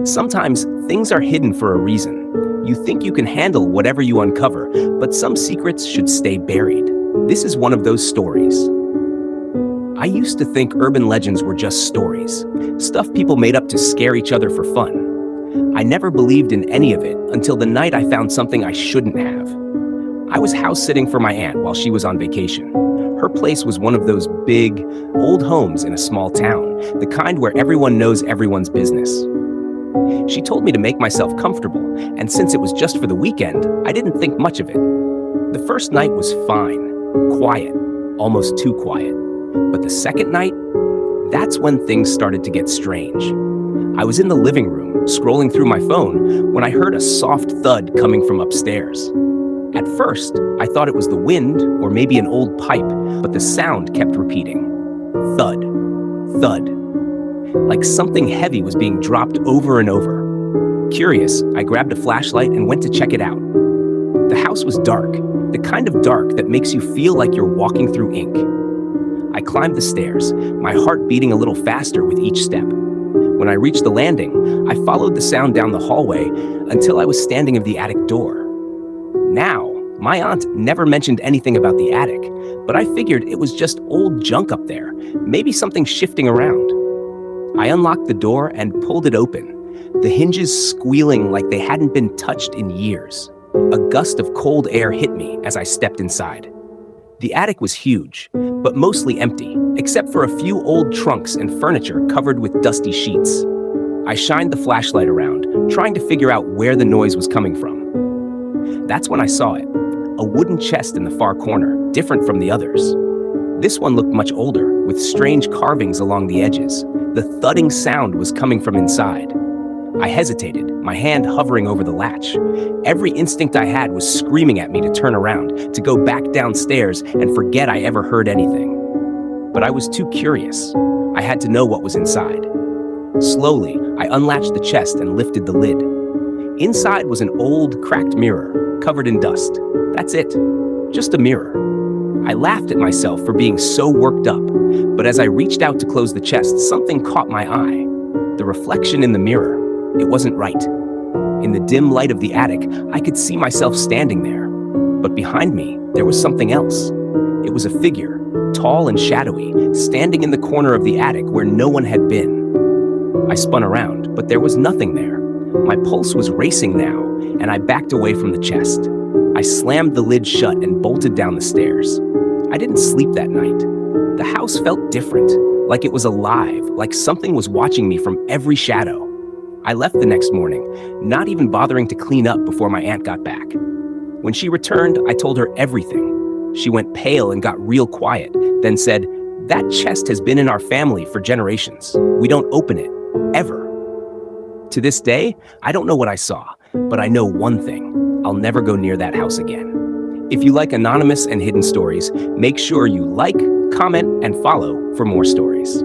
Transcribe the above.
Sometimes things are hidden for a reason. You think you can handle whatever you uncover, but some secrets should stay buried. This is one of those stories. I used to think urban legends were just stories, stuff people made up to scare each other for fun. I never believed in any of it until the night I found something I shouldn't have. I was house sitting for my aunt while she was on vacation. Her place was one of those big, old homes in a small town, the kind where everyone knows everyone's business. She told me to make myself comfortable, and since it was just for the weekend, I didn't think much of it. The first night was fine, quiet, almost too quiet. But the second night, that's when things started to get strange. I was in the living room, scrolling through my phone, when I heard a soft thud coming from upstairs. At first, I thought it was the wind or maybe an old pipe, but the sound kept repeating. Thud, thud. Like something heavy was being dropped over and over. Curious, I grabbed a flashlight and went to check it out. The house was dark, the kind of dark that makes you feel like you're walking through ink. I climbed the stairs, my heart beating a little faster with each step. When I reached the landing, I followed the sound down the hallway until I was standing at the attic door. Now, my aunt never mentioned anything about the attic, but I figured it was just old junk up there, maybe something shifting around. I unlocked the door and pulled it open, the hinges squealing like they hadn't been touched in years. A gust of cold air hit me as I stepped inside. The attic was huge, but mostly empty, except for a few old trunks and furniture covered with dusty sheets. I shined the flashlight around, trying to figure out where the noise was coming from. That's when I saw it, a wooden chest in the far corner, different from the others. This one looked much older, with strange carvings along the edges. The thudding sound was coming from inside. I hesitated, my hand hovering over the latch. Every instinct I had was screaming at me to turn around, to go back downstairs and forget I ever heard anything. But I was too curious. I had to know what was inside. Slowly, I unlatched the chest and lifted the lid. Inside was an old, cracked mirror, covered in dust. That's it, just a mirror. I laughed at myself for being so worked up, but as I reached out to close the chest, something caught my eye. The reflection in the mirror. It wasn't right. In the dim light of the attic, I could see myself standing there. But behind me, there was something else. It was a figure, tall and shadowy, standing in the corner of the attic where no one had been. I spun around, but there was nothing there. My pulse was racing now, and I backed away from the chest. I slammed the lid shut and bolted down the stairs. I didn't sleep that night. The house felt different, like it was alive, like something was watching me from every shadow. I left the next morning, not even bothering to clean up before my aunt got back. When she returned, I told her everything. She went pale and got real quiet, then said, "That chest has been in our family for generations. We don't open it, ever." To this day, I don't know what I saw, but I know one thing. I'll never go near that house again. If you like anonymous and hidden stories, make sure you like, comment, and follow for more stories.